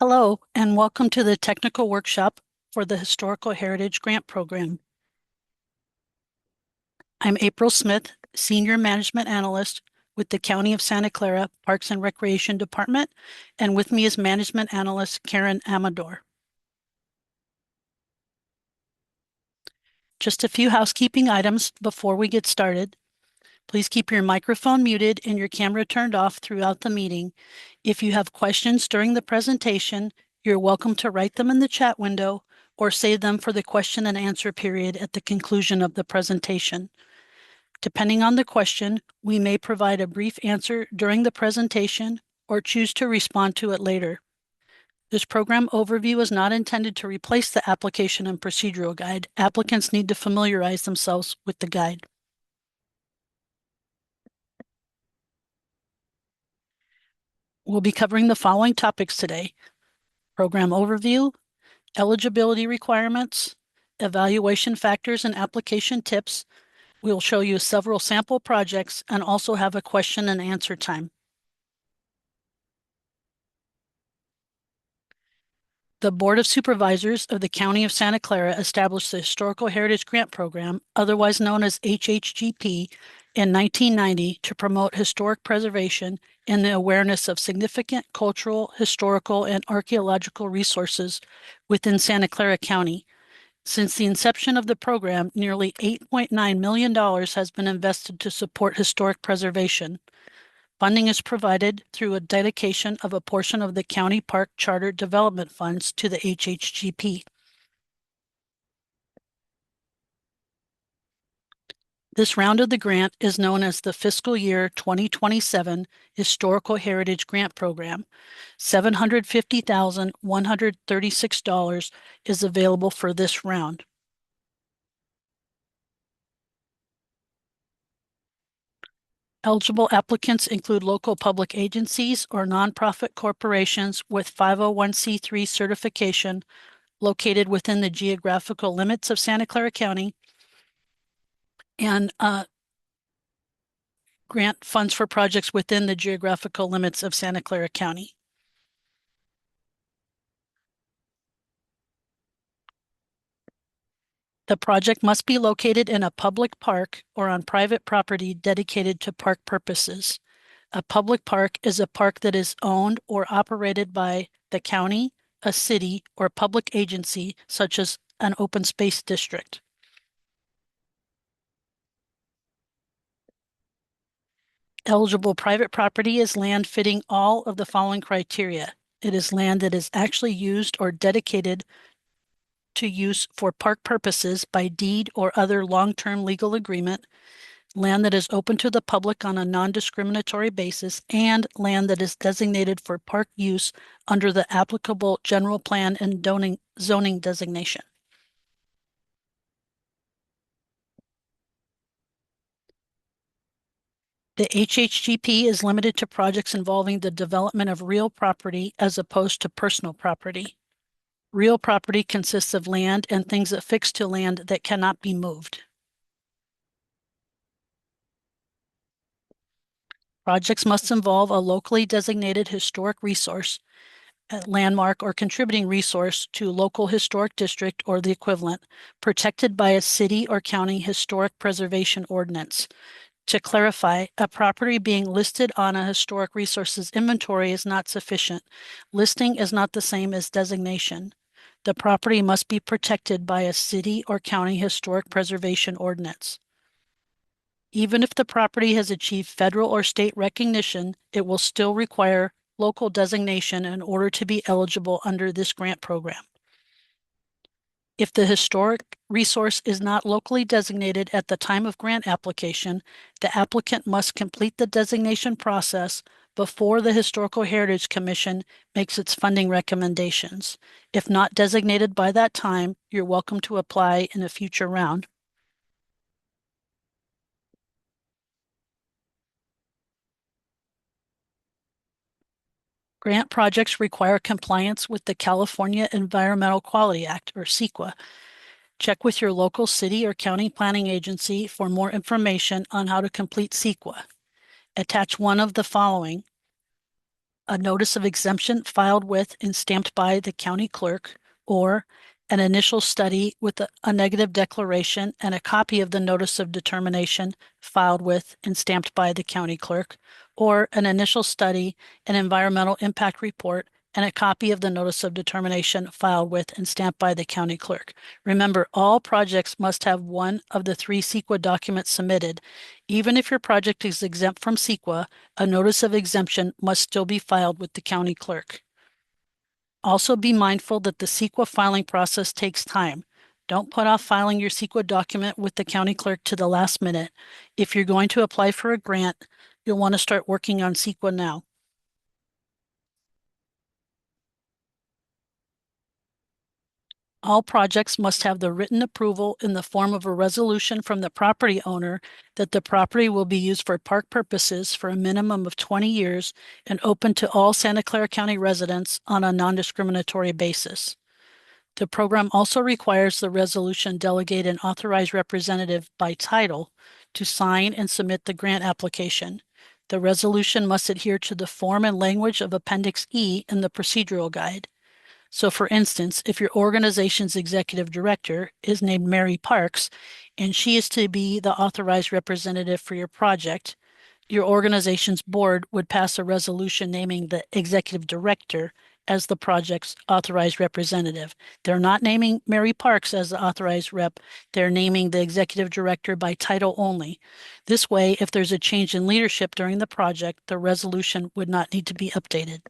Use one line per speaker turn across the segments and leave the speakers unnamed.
Hello, and welcome to the technical workshop for the Historical Heritage Grant Program. I'm April Smith, Senior Management Analyst with the County of Santa Clara Parks and Recreation Department, and with me is Management Analyst Karen Amador. Just a few housekeeping items before we get started. Please keep your microphone muted and your camera turned off throughout the meeting. If you have questions during the presentation, you're welcome to write them in the chat window or save them for the question and answer period at the conclusion of the presentation. Depending on the question, we may provide a brief answer during the presentation or choose to respond to it later. This program overview is not intended to replace the application and procedural guide. Applicants need to familiarize themselves with the guide. We'll be covering the following topics today: program overview, eligibility requirements, evaluation factors and application tips. We'll show you several sample projects and also have a question and answer time. The Board of Supervisors of the County of Santa Clara established the Historical Heritage Grant Program, otherwise known as HHGP, in 1990 to promote historic preservation and the awareness of significant cultural, historical, and archaeological resources within Santa Clara County. Since the inception of the program, nearly $8.9 million has been invested to support historic preservation. Funding is provided through a dedication of a portion of the County Park Charter Development Funds to the HHGP. This round of the grant is known as the Fiscal Year 2027 Historical Heritage Grant Program. $750,136 is available for this round. Eligible applicants include local public agencies or nonprofit corporations with 501c3 certification located within the geographical limits of Santa Clara County, and grant funds for projects within the geographical limits of Santa Clara County. The project must be located in a public park or on private property dedicated to park purposes. A public park is a park that is owned or operated by the county, a city, or public agency, such as an open space district. Eligible private property is land fitting all of the following criteria. It is land that is actually used or dedicated to use for park purposes by deed or other long-term legal agreement, land that is open to the public on a non-discriminatory basis, and land that is designated for park use under the applicable general plan and zoning designation. The HHGP is limited to projects involving the development of real property as opposed to personal property. Real property consists of land and things affixed to land that cannot be moved. Projects must involve a locally designated historic resource, a landmark or contributing resource to local historic district or the equivalent, protected by a city or county historic preservation ordinance. To clarify, a property being listed on a historic resources inventory is not sufficient. Listing is not the same as designation. The property must be protected by a city or county historic preservation ordinance. Even if the property has achieved federal or state recognition, it will still require local designation in order to be eligible under this grant program. If the historic resource is not locally designated at the time of grant application, the applicant must complete the designation process before the Historical Heritage Commission makes its funding recommendations. If not designated by that time, you're welcome to apply in a future round. Grant projects require compliance with the California Environmental Quality Act, or CEQA. Check with your local city or county planning agency for more information on how to complete CEQA. Attach one of the following: a notice of exemption filed with and stamped by the county clerk, or an initial study with a negative declaration and a copy of the notice of determination filed with and stamped by the county clerk, or an initial study, an environmental impact report, and a copy of the notice of determination filed with and stamped by the county clerk. Remember, all projects must have one of the three CEQA documents submitted. Even if your project is exempt from CEQA, a notice of exemption must still be filed with the county clerk. Also be mindful that the CEQA filing process takes time. Don't put off filing your CEQA document with the county clerk to the last minute. If you're going to apply for a grant, you'll want to start working on CEQA now. All projects must have the written approval in the form of a resolution from the property owner that the property will be used for park purposes for a minimum of 20 years and open to all Santa Clara County residents on a non-discriminatory basis. The program also requires the resolution delegate an authorized representative by title to sign and submit the grant application. The resolution must adhere to the form and language of Appendix E in the procedural guide. So for instance, if your organization's executive director is named Mary Parks and she is to be the authorized representative for your project, your organization's board would pass a resolution naming the executive director as the project's authorized representative. They're not naming Mary Parks as the authorized rep. They're naming the executive director by title only. This way, if there's a change in leadership during the project, the resolution would not need to be updated.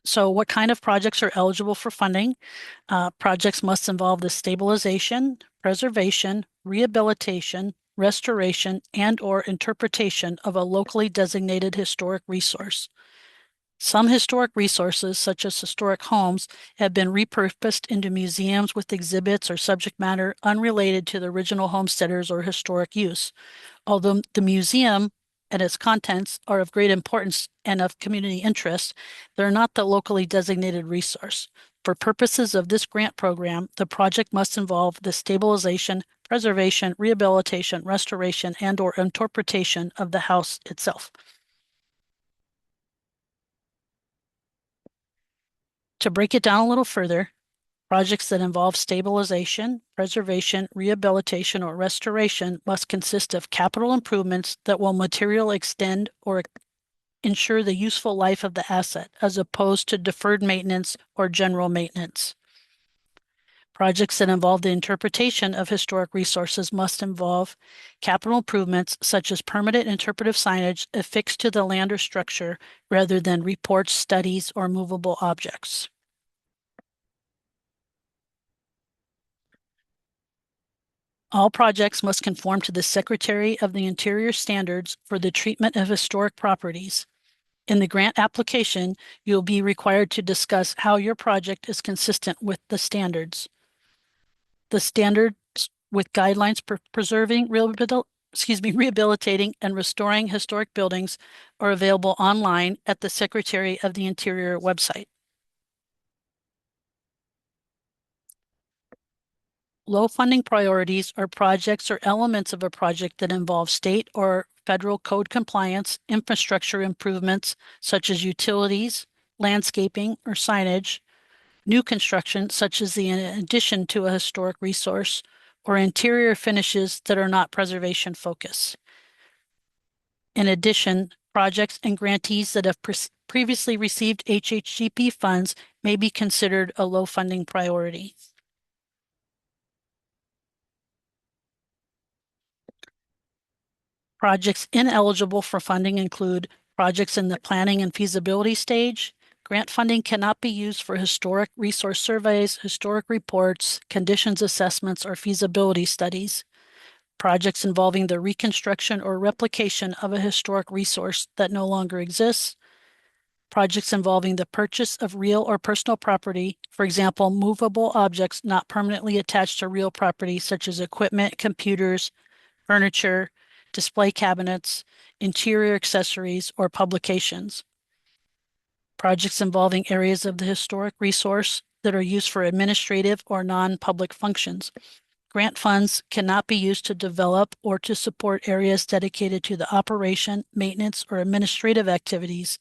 So what kind of projects are eligible for funding? Projects must involve the stabilization, preservation, rehabilitation, restoration, and/or interpretation of a locally designated historic resource. Some historic resources, such as historic homes, have been repurposed into museums with exhibits or subject matter unrelated to the original homesteaders or historic use. Although the museum and its contents are of great importance and of community interest, they're not the locally designated resource. For purposes of this grant program, the project must involve the stabilization, preservation, rehabilitation, restoration, and/or interpretation of the house itself. To break it down a little further, projects that involve stabilization, preservation, rehabilitation, or restoration must consist of capital improvements that will materially extend or ensure the useful life of the asset, as opposed to deferred maintenance or general maintenance. Projects that involve the interpretation of historic resources must involve capital improvements such as permanent interpretive signage affixed to the land or structure rather than reports, studies, or movable objects. All projects must conform to the Secretary of the Interior standards for the treatment of historic properties. In the grant application, you'll be required to discuss how your project is consistent with the standards. The standards with guidelines for preserving, rehabilitating, and restoring historic buildings are available online at the Secretary of the Interior website. Low funding priorities are projects or elements of a project that involve state or federal code compliance, infrastructure improvements such as utilities, landscaping, or signage, new construction such as the addition to a historic resource, or interior finishes that are not preservation focused. In addition, projects and grantees that have previously received HHGP funds may be considered a low funding priority. Projects ineligible for funding include projects in the planning and feasibility stage. Grant funding cannot be used for historic resource surveys, historic reports, conditions assessments, or feasibility studies. Projects involving the reconstruction or replication of a historic resource that no longer exists. Projects involving the purchase of real or personal property, for example, movable objects not permanently attached to real property, such as equipment, computers, furniture, display cabinets, interior accessories, or publications. Projects involving areas of the historic resource that are used for administrative or non-public functions. Grant funds cannot be used to develop or to support areas dedicated to the operation, maintenance, or administrative activities.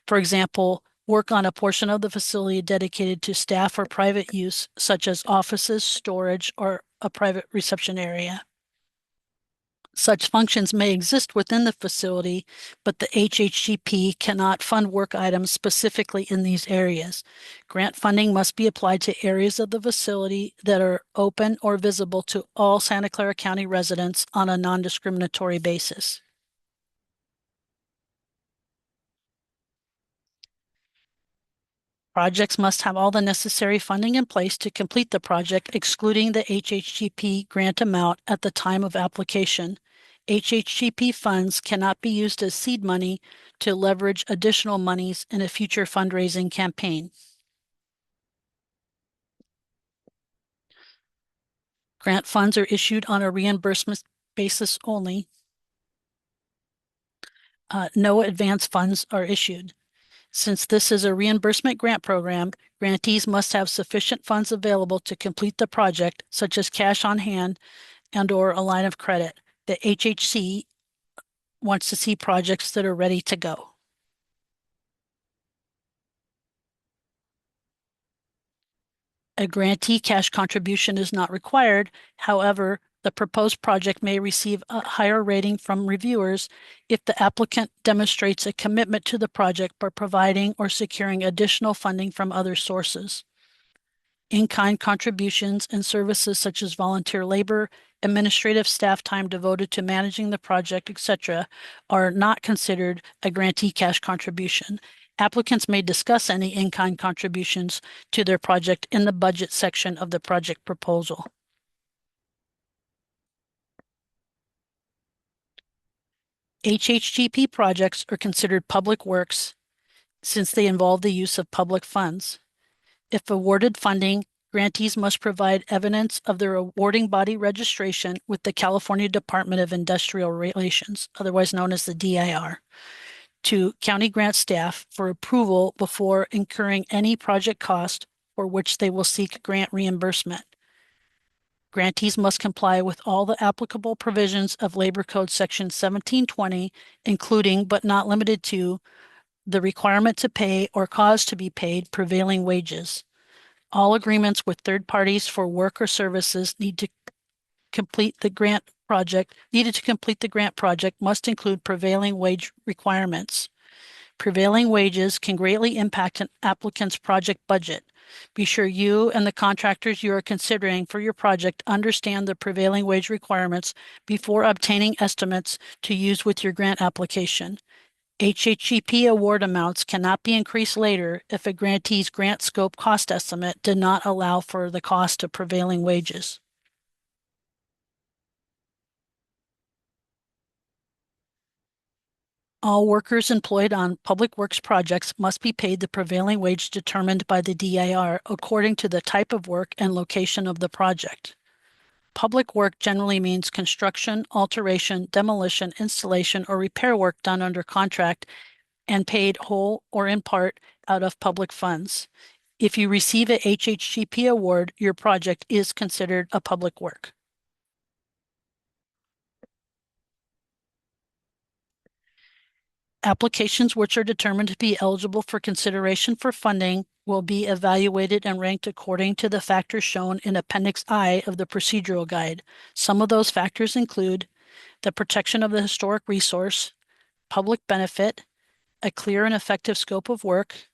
For example, work on a portion of the facility dedicated to staff or private use, such as offices, storage, or a private reception area. Such functions may exist within the facility, but the HHGP cannot fund work items specifically in these areas. Grant funding must be applied to areas of the facility that are open or visible to all Santa Clara County residents on a non-discriminatory basis. Projects must have all the necessary funding in place to complete the project, excluding the HHGP grant amount at the time of application. HHGP funds cannot be used as seed money to leverage additional monies in a future fundraising campaign. Grant funds are issued on a reimbursement basis only. No advance funds are issued. Since this is a reimbursement grant program, grantees must have sufficient funds available to complete the project, such as cash on hand and/or a line of credit. The HHC wants to see projects that are ready to go. A grantee cash contribution is not required. However, the proposed project may receive a higher rating from reviewers if the applicant demonstrates a commitment to the project by providing or securing additional funding from other sources. In-kind contributions and services such as volunteer labor, administrative staff time devoted to managing the project, etc., are not considered a grantee cash contribution. Applicants may discuss any in-kind contributions to their project in the budget section of the project proposal. HHGP projects are considered public works since they involve the use of public funds. If awarded funding, grantees must provide evidence of their awarding body registration with the California Department of Industrial Relations, otherwise known as the DIR, to county grant staff for approval before incurring any project cost for which they will seek grant reimbursement. Grantees must comply with all the applicable provisions of Labor Code Section 1720, including but not limited to the requirement to pay or cause to be paid prevailing wages. All agreements with third parties for work or services needed to complete the grant project must include prevailing wage requirements. Prevailing wages can greatly impact an applicant's project budget. Be sure you and the contractors you are considering for your project understand the prevailing wage requirements before obtaining estimates to use with your grant application. HHGP award amounts cannot be increased later if a grantee's grant scope cost estimate did not allow for the cost of prevailing wages. All workers employed on public works projects must be paid the prevailing wage determined by the DIR according to the type of work and location of the project. Public work generally means construction, alteration, demolition, installation, or repair work done under contract and paid whole or in part out of public funds. If you receive a HHGP award, your project is considered a public work. Applications which are determined to be eligible for consideration for funding will be evaluated and ranked according to the factors shown in Appendix I of the procedural guide. Some of those factors include the protection of the historic resource, public benefit, a clear and effective scope of work,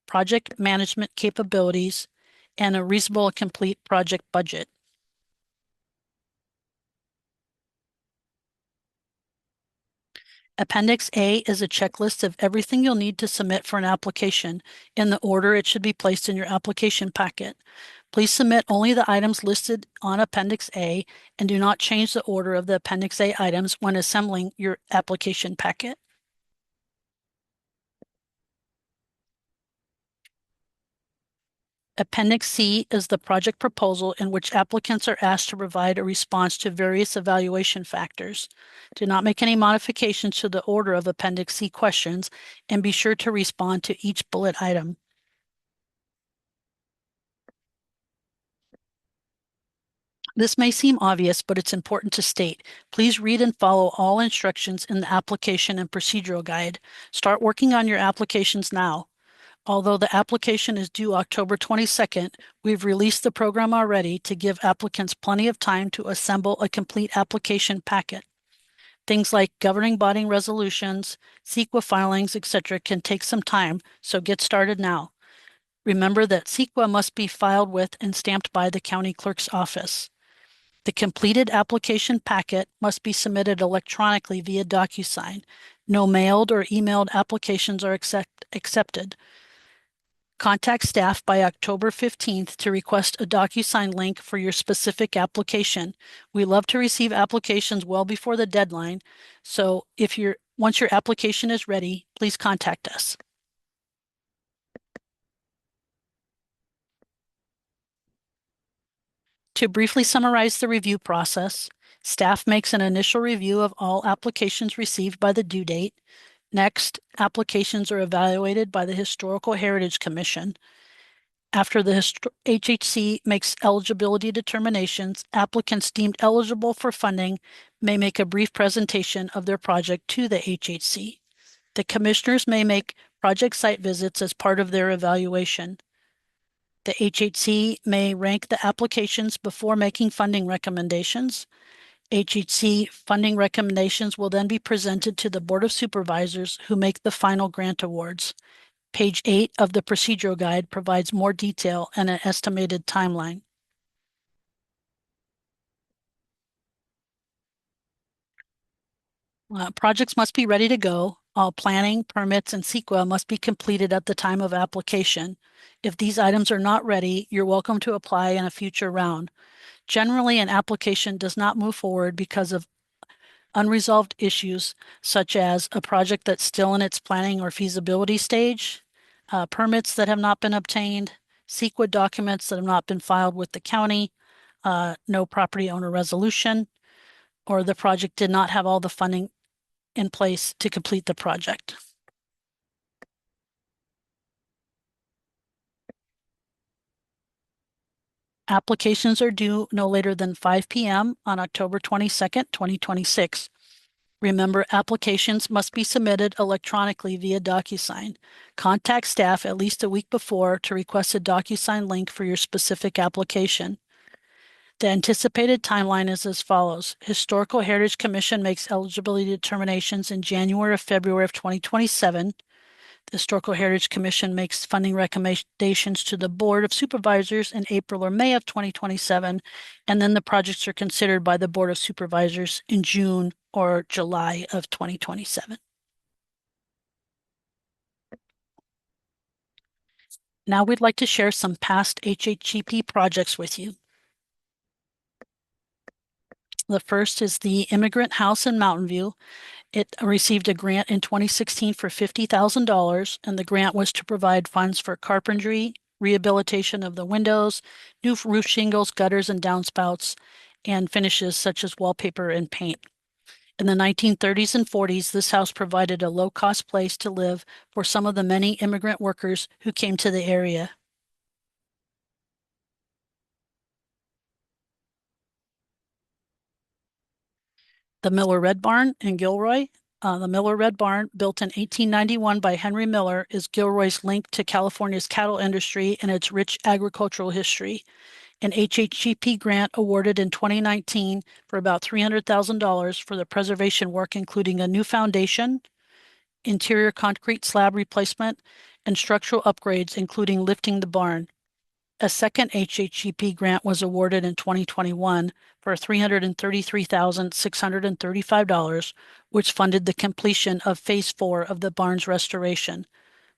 project management capabilities, and a reasonable and complete project budget. Appendix A is a checklist of everything you'll need to submit for an application in the order it should be placed in your application packet. Please submit only the items listed on Appendix A and do not change the order of the Appendix A items when assembling your application packet. Appendix C is the project proposal in which applicants are asked to provide a response to various evaluation factors. Do not make any modifications to the order of Appendix C questions and be sure to respond to each bullet item. This may seem obvious, but it's important to state. Please read and follow all instructions in the application and procedural guide. Start working on your applications now. Although the application is due October 22nd, we've released the program already to give applicants plenty of time to assemble a complete application packet. Things like governing body resolutions, CEQA filings, etc. can take some time, so get started now. Remember that CEQA must be filed with and stamped by the county clerk's office. The completed application packet must be submitted electronically via DocuSign. No mailed or emailed applications are accepted. Contact staff by October 15th to request a DocuSign link for your specific application. We love to receive applications well before the deadline, so once your application is ready, please contact us. To briefly summarize the review process, staff makes an initial review of all applications received by the due date. Next, applications are evaluated by the Historical Heritage Commission. After the HHC makes eligibility determinations, applicants deemed eligible for funding may make a brief presentation of their project to the HHC. The commissioners may make project site visits as part of their evaluation. The HHC may rank the applications before making funding recommendations. HHC funding recommendations will then be presented to the Board of Supervisors, who make the final grant awards. Page 8 of the procedural guide provides more detail and an estimated timeline. Projects must be ready to go. All planning, permits, and CEQA must be completed at the time of application. If these items are not ready, you're welcome to apply in a future round. Generally, an application does not move forward because of unresolved issues, such as a project that's still in its planning or feasibility stage, permits that have not been obtained, CEQA documents that have not been filed with the county, no property owner resolution, or the project did not have all the funding in place to complete the project. Applications are due no later than 5 p.m. on October 22nd, 2026. Remember, applications must be submitted electronically via DocuSign. Contact staff at least a week before to request a DocuSign link for your specific application. The anticipated timeline is as follows. Historical Heritage Commission makes eligibility determinations in January or February of 2027. The Historical Heritage Commission makes funding recommendations to the Board of Supervisors in April or May of 2027, and then the projects are considered by the Board of Supervisors in June or July of 2027. Now we'd like to share some past HHGP projects with you. The first is the Immigrant House in Mountain View. It received a grant in 2016 for $50,000, and the grant was to provide funds for carpentry, rehabilitation of the windows, new roof shingles, gutters, and downspouts, and finishes such as wallpaper and paint. In the 1930s and 40s, this house provided a low-cost place to live for some of the many immigrant workers who came to the area. The Miller Red Barn in Gilroy. The Miller Red Barn, built in 1891 by Henry Miller, is Gilroy's link to California's cattle industry and its rich agricultural history. An HHGP grant awarded in 2019 for about $300,000 for the preservation work, including a new foundation, interior concrete slab replacement, and structural upgrades, including lifting the barn. A second HHGP grant was awarded in 2021 for $333,635, which funded the completion of Phase 4 of the barn's restoration.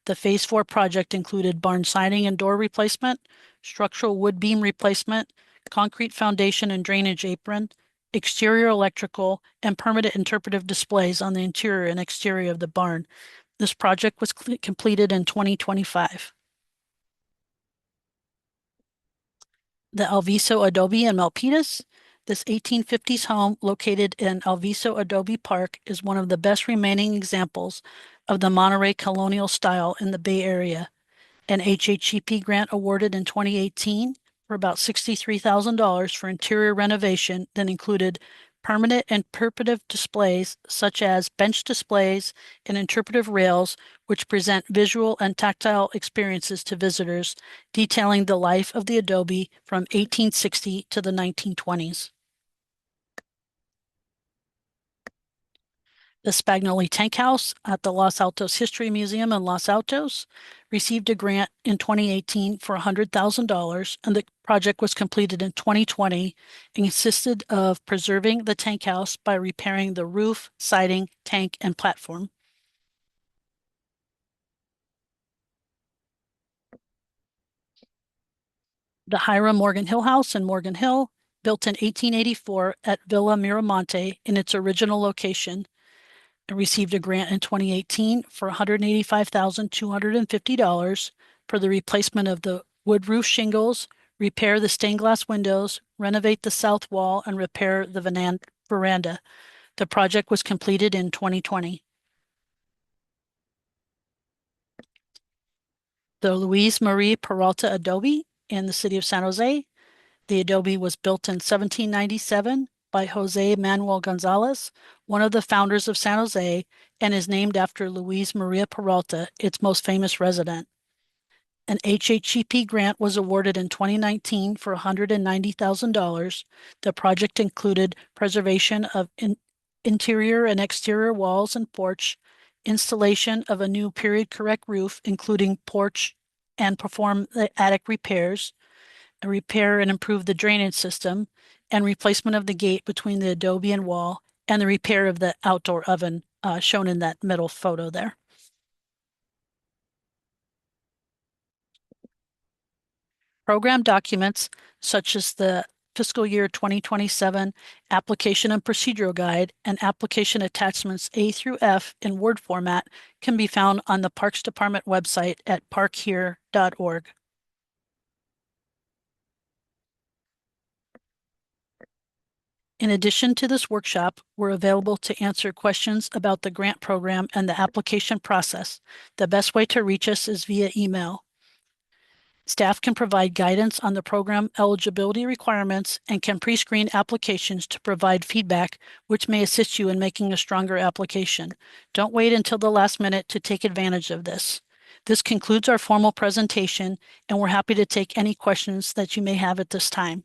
The Phase 4 project included barn siding and door replacement, structural wood beam replacement, concrete foundation and drainage apron, exterior electrical, and permanent interpretive displays on the interior and exterior of the barn. This project was completed in 2025. The Alviso Adobe in Milpitas. This 1850s home located in Alviso Adobe Park is one of the best remaining examples of the Monterey colonial style in the Bay Area. An HHGP grant awarded in 2018 for about $63,000 for interior renovation that included permanent and interpretive displays such as bench displays and interpretive rails, which present visual and tactile experiences to visitors, detailing the life of the adobe from 1860 to the 1920s. The Spagnoli Tank House at the Los Altos History Museum in Los Altos received a grant in 2018 for $100,000, and the project was completed in 2020 and consisted of preserving the tank house by repairing the roof, siding, tank, and platform. The Hiram Morgan Hill House in Morgan Hill, built in 1884 at Villa Miramonte in its original location, and received a grant in 2018 for $185,250 for the replacement of the wood roof shingles, repair the stained glass windows, renovate the south wall, and repair the veranda. The project was completed in 2020. The Luis Marie Peralta Adobe in the city of San Jose. The adobe was built in 1797 by Jose Manuel Gonzalez, one of the founders of San Jose, and is named after Luis Maria Peralta, its most famous resident. An HHGP grant was awarded in 2019 for $190,000. The project included preservation of interior and exterior walls and porch, installation of a new period-correct roof, including porch, and perform the attic repairs, repair and improve the drainage system, and replacement of the gate between the adobe and wall, and the repair of the outdoor oven shown in that middle photo there. Program documents such as the fiscal year 2027 application and procedural guide and application attachments A through F in Word format can be found on the Parks Department website at parkhere.org. In addition to this workshop, we're available to answer questions about the grant program and the application process. The best way to reach us is via email. Staff can provide guidance on the program eligibility requirements and can pre-screen applications to provide feedback, which may assist you in making a stronger application. Don't wait until the last minute to take advantage of this. This concludes our formal presentation, and we're happy to take any questions that you may have at this time.